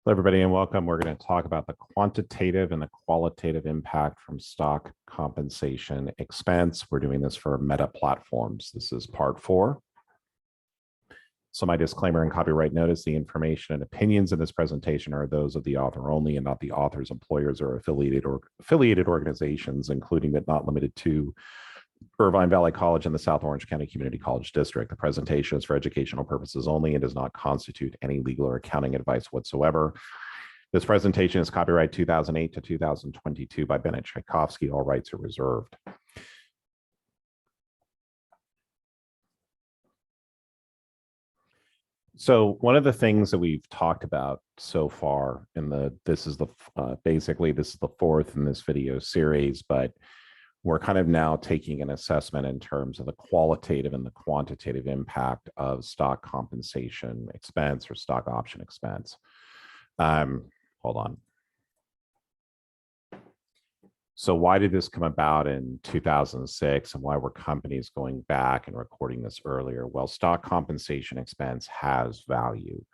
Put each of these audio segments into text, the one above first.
Hello, everybody, and welcome. We're going to talk about the quantitative and the qualitative impact from stock compensation expense. We're doing this for Meta platforms. This is part 4. So my disclaimer and copyright notice, the information and opinions in this presentation are those of the author only and not the author's employers or affiliated organizations, including but not limited to Irvine Valley College and the South Orange County Community College District. The presentation is for educational purposes only and does not constitute any legal or accounting advice whatsoever. This presentation is copyright 2008 to 2022 by Bennett Tchaikovsky. All rights are reserved. So one of the things that we've talked about so far this is the fourth in this video series, but we're kind of now taking an assessment in terms of the qualitative and the quantitative impact of stock compensation expense or stock option expense. Hold on. So why did this come about in 2006 and why were companies going back and recording this earlier? Well, stock compensation expense has value.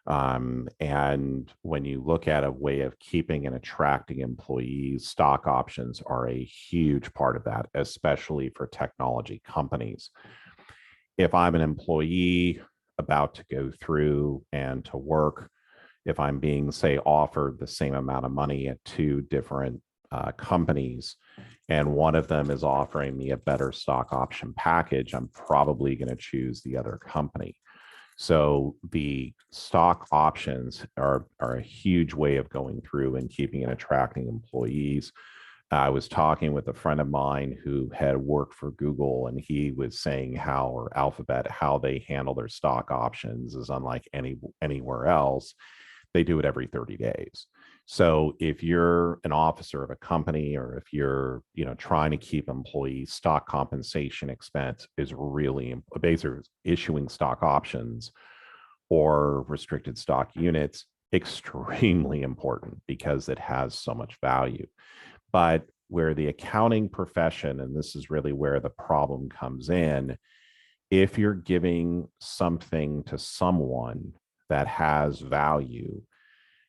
And when you look at a way of keeping and attracting employees, stock options are a huge part of that, especially for technology companies. If I'm an employee about to go through and to work, if I'm being, say, offered the same amount of money at 2 different companies, and one of them is offering me a better stock option package, I'm probably going to choose the other company. So the stock options are a huge way of going through and keeping and attracting employees. I was talking with a friend of mine who had worked for Google, and he was saying or Alphabet, how they handle their stock options is unlike anywhere else. They do it every 30 days. So if you're an officer of a company, or if you're, trying to keep employees, stock compensation expense is really basically issuing stock options or restricted stock units, extremely important because it has so much value. But where the accounting profession, and this is really where the problem comes in, if you're giving something to someone that has value,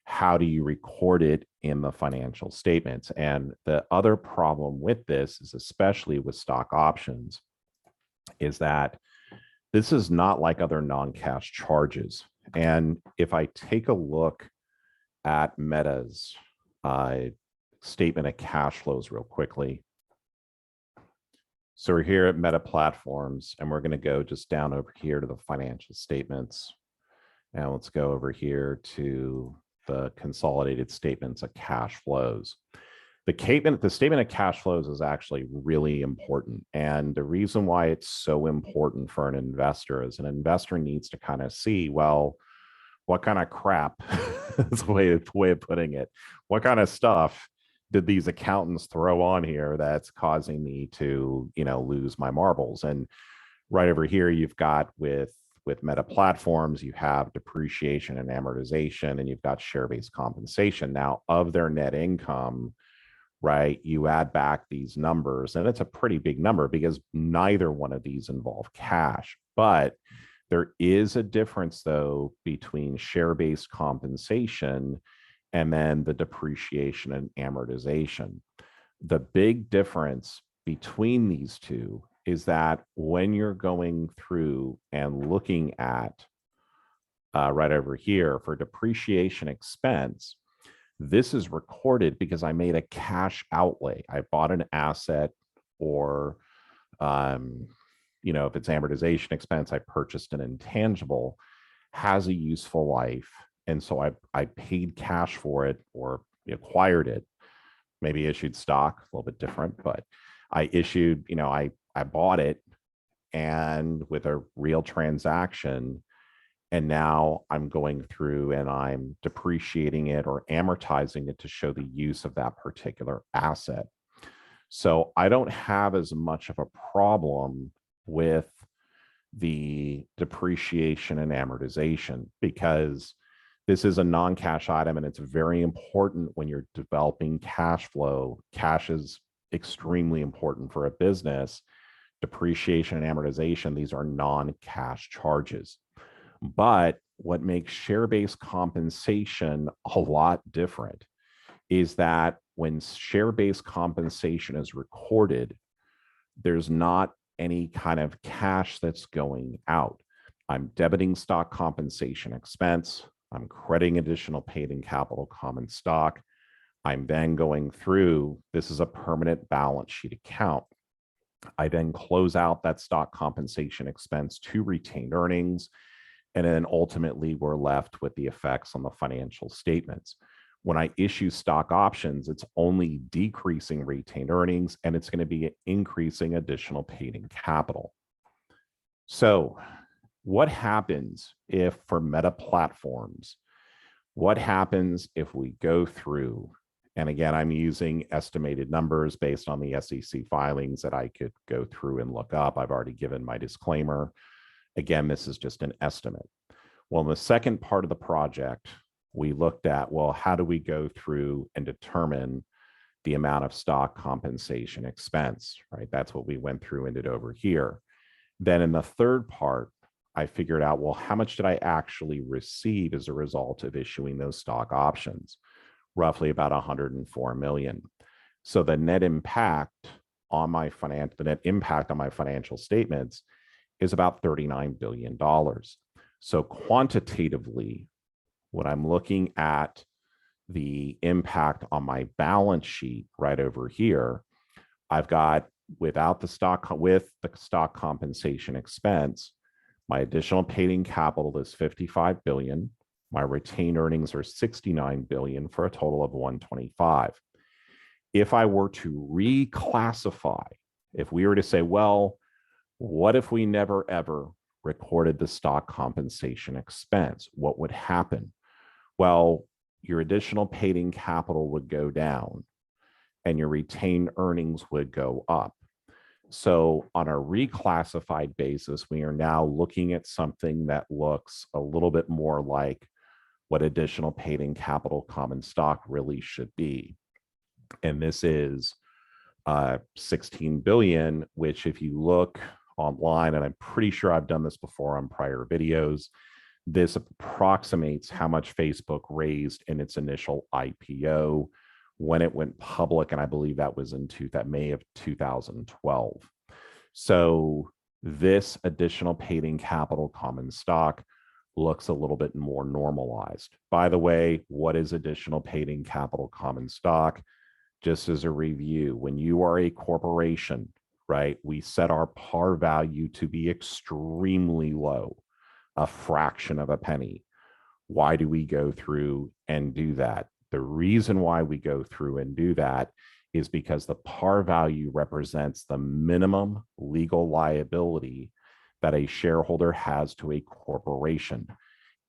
how do you record it in the financial statements? And the other problem with this is, especially with stock options, is that this is not like other non-cash charges. And if I take a look at Meta's statement of cash flows real quickly. So we're here at Meta Platforms, and we're going to go just down over here to the financial statements. And let's go over here to the consolidated statements of cash flows. The statement of cash flows is actually really important. And the reason why it's so important for an investor is an investor needs to kind of see, well, what kind of crap is the way of putting it. What kind of stuff did these accountants throw on here that's causing me to, lose my marbles? And right over here, you've got with Meta Platforms, you have depreciation and amortization, and you've got share-based compensation. Now, of their net income, right, you add back these numbers, and it's a pretty big number because neither one of these involve cash. But there is a difference, though, between share-based compensation and then the depreciation and amortization. The big difference between these two is that when you're going through and looking at right over here for depreciation expense, this is recorded because I made a cash outlay. I bought an asset, or, if it's amortization expense, I purchased an intangible, has a useful life. And so I paid cash for it, or acquired it, maybe issued stock, a little bit different, but I issued, I bought it, and with a real transaction, and now I'm going through and I'm depreciating it or amortizing it to show the use of that particular asset. So I don't have as much of a problem with the depreciation and amortization because this is a non-cash item, and it's very important when you're developing cash flow. Cash is extremely important for a business. Depreciation and amortization, these are non-cash charges. But what makes share-based compensation a lot different is that when share-based compensation is recorded, there's not any kind of cash that's going out. I'm debiting stock compensation expense. I'm crediting additional paid-in capital common stock. I'm then going through, this is a permanent balance sheet account. I then close out that stock compensation expense to retained earnings. And then ultimately, we're left with the effects on the financial statements. When I issue stock options, it's only decreasing retained earnings, and it's going to be increasing additional paid-in capital. So what happens if for Meta platforms, what happens if we go through, and again, I'm using estimated numbers based on the SEC filings that I could go through and look up. I've already given my disclaimer. Again, this is just an estimate. Well, in the second part of the project, we looked at, well, how do we go through and determine the amount of stock compensation expense, right? That's what we went through and did over here. Then in the third part, I figured out, well, how much did I actually receive as a result of issuing those stock options? Roughly about 104 million. So the net impact on my financial statements is about $39 billion. So quantitatively, when I'm looking at the impact on my balance sheet right over here, I've got with the stock compensation expense, my additional paid-in capital is 55 billion. My retained earnings are 69 billion for a total of 125. If I were to reclassify, if we were to say, well, what if we never ever recorded the stock compensation expense? What would happen? Well, your additional paid-in capital would go down and your retained earnings would go up. So on a reclassified basis, we are now looking at something that looks a little bit more like what additional paid-in capital common stock really should be. And this is 16 billion, which if you look online, and I'm pretty sure I've done this before on prior videos, this approximates how much Facebook raised in its initial IPO when it went public, and I believe that was in May of 2012. So this additional paid-in capital common stock looks a little bit more normalized. By the way, what is additional paid-in capital common stock? Just as a review, when you are a corporation, right, we set our par value to be extremely low, a fraction of a penny. Why do we go through and do that? The reason why we go through and do that is because the par value represents the minimum legal liability that a shareholder has to a corporation.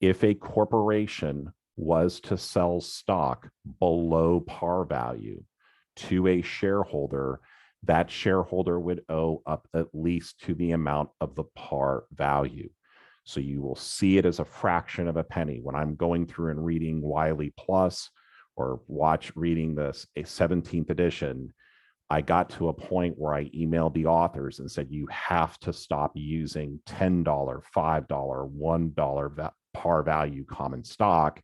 If a corporation was to sell stock below par value to a shareholder, that shareholder would owe up at least to the amount of the par value. So you will see it as a fraction of a penny. When I'm going through and reading Wiley Plus or reading this a 17th edition, I got to a point where I emailed the authors and said, you have to stop using $10, $5, $1 par value common stock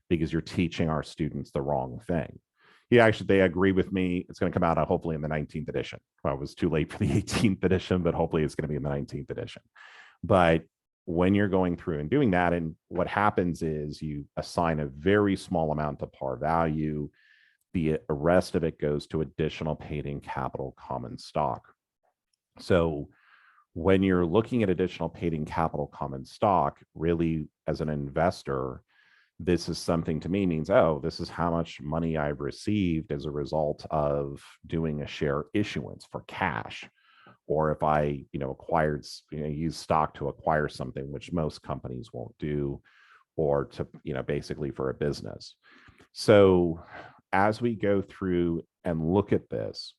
because you're teaching our students the wrong thing. Yeah, actually, they agree with me. It's going to come out hopefully in the 19th edition. Well, it was too late for the 18th edition, but hopefully it's going to be in the 19th edition. But when you're going through and doing that, and what happens is you assign a very small amount of par value. The rest of it goes to additional paid-in capital common stock. So when you're looking at additional paid-in capital common stock, really as an investor, this is something to me means, oh, this is how much money I've received as a result of doing a share issuance for cash. Or if I, use stock to acquire something, which most companies won't do, or to, basically for a business. So as we go through and look at this,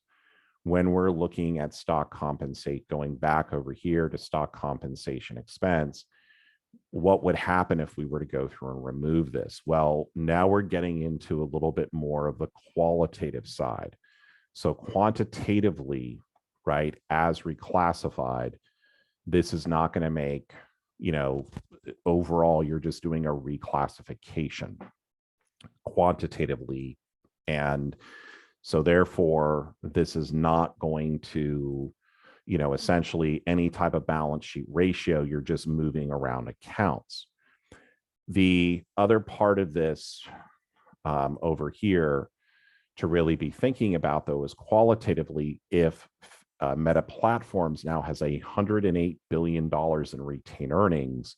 when we're looking at stock compensate, going back over here to stock compensation expense, what would happen if we were to go through and remove this? Well, now we're getting into a little bit more of the qualitative side. So quantitatively, right, as reclassified, this is not going to make overall, you're just doing a reclassification quantitatively. And so therefore, this is not going to, essentially any type of balance sheet ratio, you're just moving around accounts. The other part of this over here to really be thinking about, though, is qualitatively, if Meta Platforms now has $108 billion in retained earnings,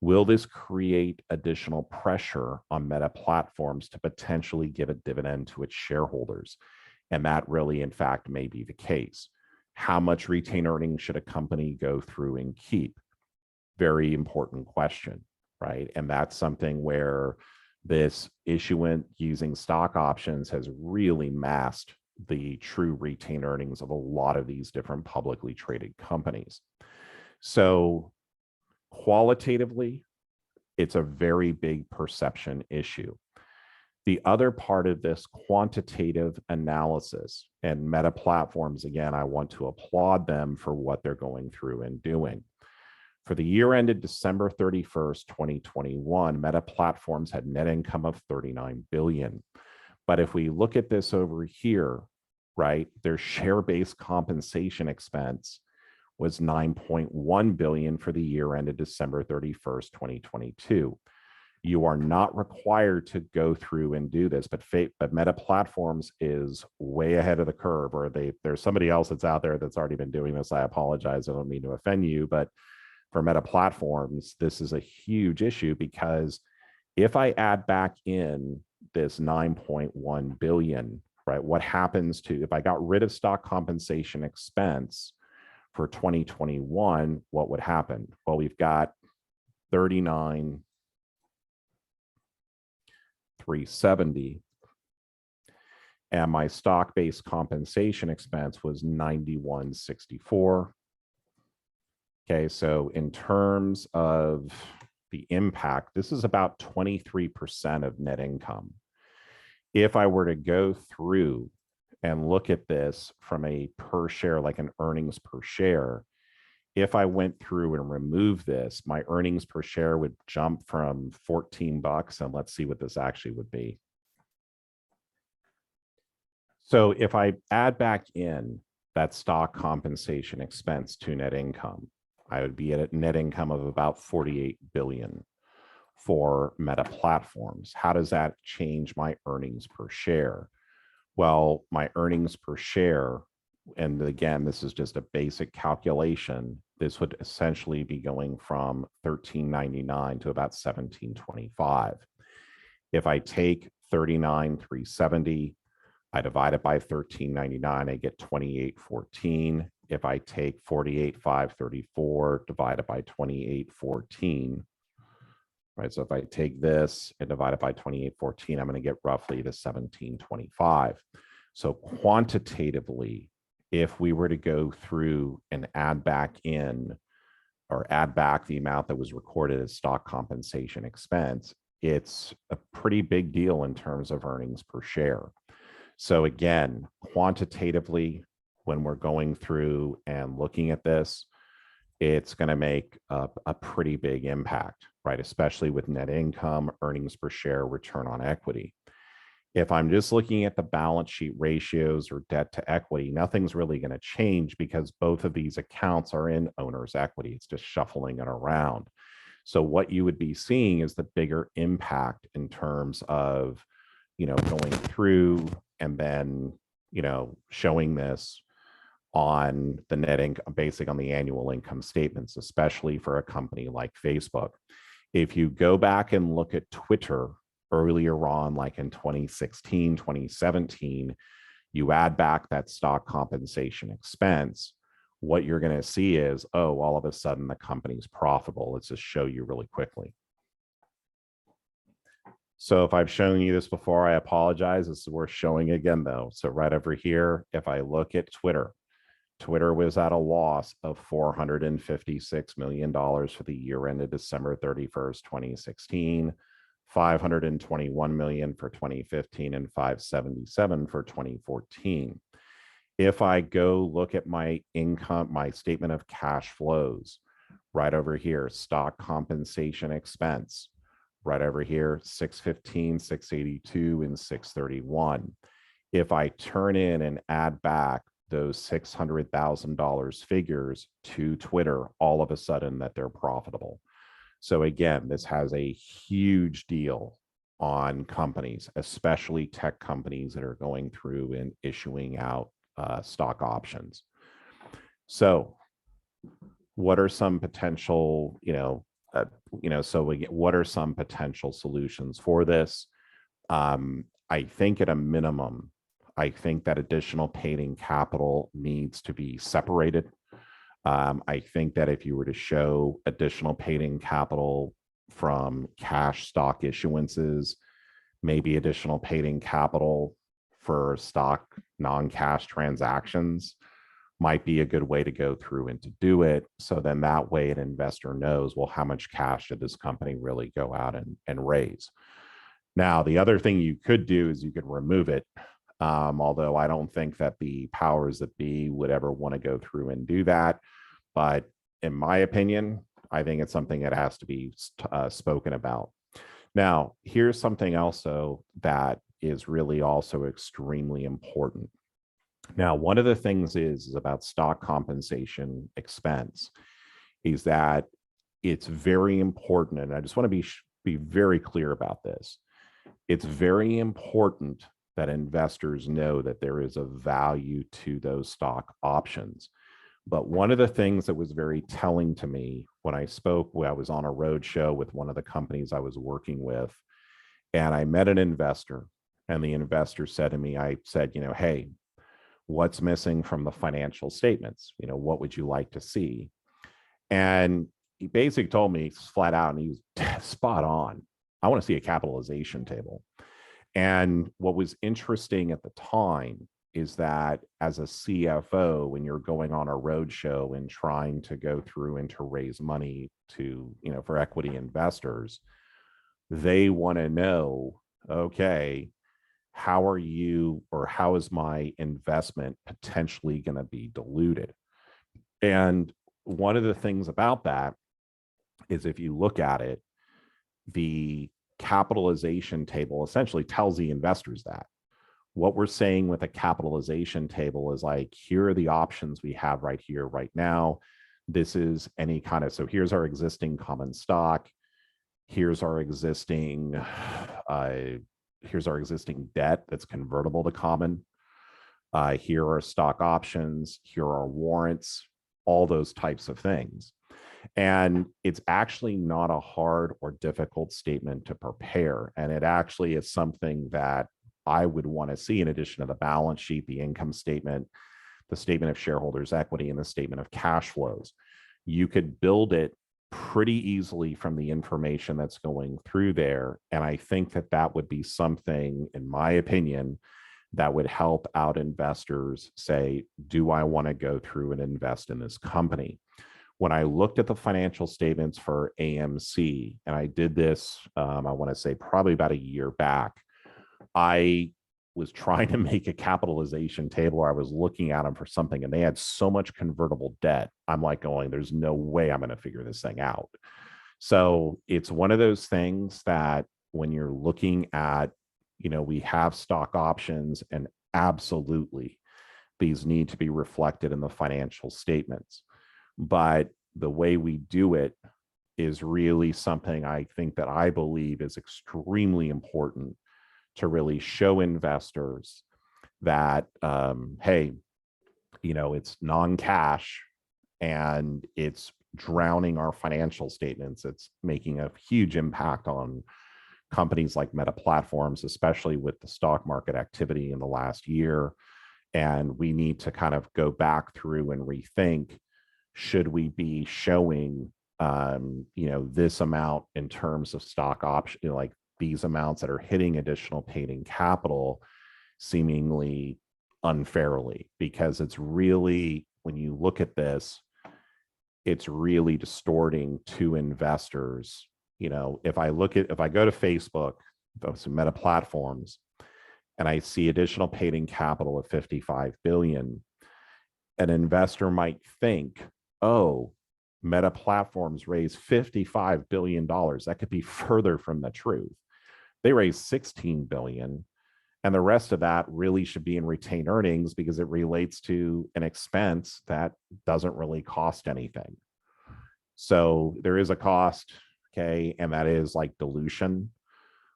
will this create additional pressure on Meta Platforms to potentially give a dividend to its shareholders? And that really, in fact, may be the case. How much retained earnings should a company go through and keep? Very important question, right? And that's something where this issuance using stock options has really masked the true retained earnings of a lot of these different publicly traded companies. So qualitatively, it's a very big perception issue. The other part of this quantitative analysis, and Meta Platforms, again, I want to applaud them for what they're going through and doing. For the year ended December 31st, 2021, Meta Platforms had net income of $39 billion. But if we look at this over here, right, their share-based compensation expense was $9.1 billion for the year ended December 31st, 2022. You are not required to go through and do this, but Meta Platforms is way ahead of the curve, or there's somebody else that's out there that's already been doing this. I apologize. I don't mean to offend you, but for Meta Platforms, this is a huge issue, because if I add back in this 9.1 billion, right, what happens to, if I got rid of stock compensation expense for 2021, what would happen? Well, we've got 39,370, and my stock-based compensation expense was 9164. Okay, so in terms of the impact, this is about 23% of net income. If I were to go through and look at this from a per share, like an earnings per share, if I went through and removed this, my earnings per share would jump from 14 bucks, and let's see what this actually would be. So if I add back in that stock compensation expense to net income, I would be at a net income of about 48 billion for Meta Platforms. How does that change my earnings per share? Well, my earnings per share, and again, this is just a basic calculation, this would essentially be going from $13.99 to about $17.25. If I take 39,370, I divide it by 13.99, I get 28.14. If I take 48,534, divide it by 28.14, right? So if I take this and divide it by 28.14, I'm going to get roughly the 17.25. So quantitatively, if we were to go through and add back in, or add back the amount that was recorded as stock compensation expense, it's a pretty big deal in terms of earnings per share. So again, quantitatively, when we're going through and looking at this, it's going to make a pretty big impact, right? Especially with net income, earnings per share, return on equity. If I'm just looking at the balance sheet ratios or debt to equity, nothing's really going to change, because both of these accounts are in owner's equity. It's just shuffling it around. So what you would be seeing is the bigger impact in terms of, going through and then, showing this on the net income, basically on the annual income statements, especially for a company like Facebook. If you go back and look at Twitter earlier on, like in 2016, 2017, you add back that stock compensation expense, what you're going to see is, oh, all of a sudden the company's profitable. Let's just show you really quickly. So if I've shown you this before, I apologize. This is worth showing again, though. So right over here, if I look at Twitter, Twitter was at a loss of $456 million for the year ended December 31st, 2016, 521 million for 2015, and 577 for 2014. If I go look at my income, my statement of cash flows, Right over here, stock compensation expense. Right over here, 615, 682, and 631. If I turn in and add back those $600,000 figures to Twitter, all of a sudden that they're profitable. So again, this has a huge deal on companies, especially tech companies that are going through and issuing out stock options. So what are some potential, what are some potential solutions for this? I think at a minimum, I think that additional paid-in capital needs to be separated. I think that if you were to show additional paid-in capital from cash stock issuances, maybe additional paid-in capital for stock non-cash transactions, might be a good way to go through and to do it. So then that way an investor knows, well, how much cash did this company really go out and raise? Now, the other thing you could do is you could remove it. Although I don't think that the powers that be would ever want to go through and do that. But in my opinion, I think it's something that has to be spoken about. Now, here's something also that is really also extremely important. Now, one of the things is about stock compensation expense is that it's very important, and I just want to be very clear about this. It's very important that investors know that there is a value to those stock options. But one of the things that was very telling to me when I was on a roadshow with one of the companies I was working with, and I met an investor, and the investor said to me, I said, hey, what's missing from the financial statements? What would you like to see? And he basically told me flat out, and he was spot on. I want to see a capitalization table. And what was interesting at the time is that as a CFO, when you're going on a roadshow and trying to go through and to raise money to, for equity investors, they want to know, okay, how is my investment potentially going to be diluted? And one of the things about that is if you look at it, the capitalization table essentially tells the investors that. What we're saying with a capitalization table is like, here are the options we have right here, right now. This is any kind of, so here's our existing common stock. Here's our existing debt that's convertible to common. Here are stock options. Here are warrants, all those types of things. And it's actually not a hard or difficult statement to prepare. And it actually is something that I would want to see in addition to the balance sheet, the income statement, the statement of shareholders' equity, and the statement of cash flows. You could build it pretty easily from the information that's going through there. And I think that that would be something, in my opinion, that would help out investors say, do I want to go through and invest in this company? When I looked at the financial statements for AMC, and I did this, I want to say probably about a year back, I was trying to make a capitalization table where I was looking at them for something, and they had so much convertible debt. I'm like going, there's no way I'm going to figure this thing out. So it's one of those things that when you're looking at, we have stock options, and absolutely these need to be reflected in the financial statements. But the way we do it is really something I think that I believe is extremely important to really show investors that, hey, it's non-cash and it's drowning our financial statements. It's making a huge impact on companies like Meta Platforms, especially with the stock market activity in the last year. And we need to kind of go back through and rethink, should we be showing, this amount in terms of stock option, like these amounts that are hitting additional paid-in capital seemingly unfairly? Because it's really, when you look at this, it's really distorting to investors. If I go to Facebook, those Meta Platforms, and I see additional paid-in capital of 55 billion, an investor might think, oh, Meta Platforms raised $55 billion. That could be further from the truth. They raised 16 billion, and the rest of that really should be in retained earnings because it relates to an expense that doesn't really cost anything. So there is a cost, okay, and that is like dilution,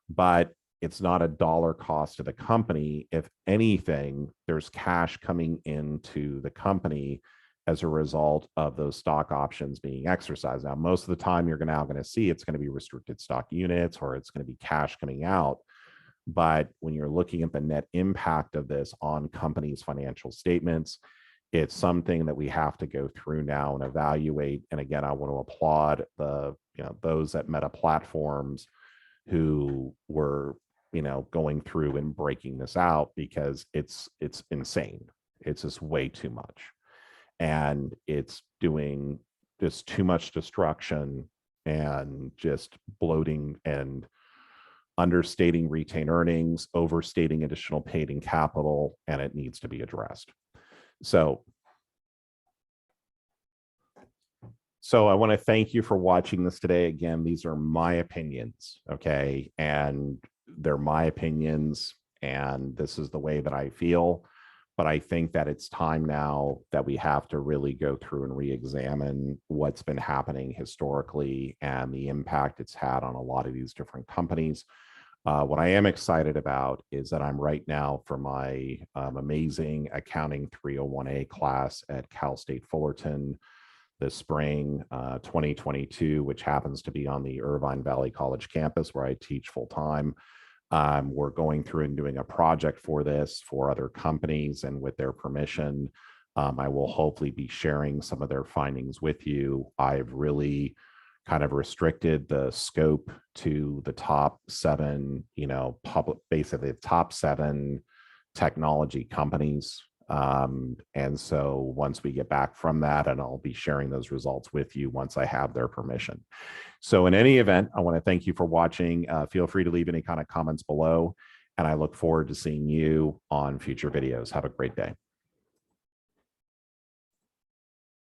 but it's not a dollar cost to the company. If anything, there's cash coming into the company as a result of those stock options being exercised. Now, most of the time you're now going to see it's going to be restricted stock units or it's going to be cash coming out. But when you're looking at the net impact of this on companies' financial statements, it's something that we have to go through now and evaluate. And again, I want to applaud those at Meta Platforms who were going through and breaking this out, because it's insane. It's just way too much, and it's doing just too much destruction and just bloating and understating retained earnings, overstating additional paid in capital, and it needs to be addressed. So I want to thank you for watching this today. Again, these are my opinions, okay? And they're my opinions, and this is the way that I feel. But I think that it's time now that we have to really go through and re-examine what's been happening historically and the impact it's had on a lot of these different companies. What I am excited about is that I'm right now for my amazing Accounting 301A class at Cal State Fullerton this spring 2022, which happens to be on the Irvine Valley College campus where I teach full time. We're going through and doing a project for this for other companies, and with their permission, I will hopefully be sharing some of their findings with you. I've really kind of restricted the scope to the top 7, basically the top 7 technology companies. And so once we get back from that, and I'll be sharing those results with you once I have their permission. So in any event, I want to thank you for watching. Feel free to leave any kind of comments below, and I look forward to seeing you on future videos. Have a great day.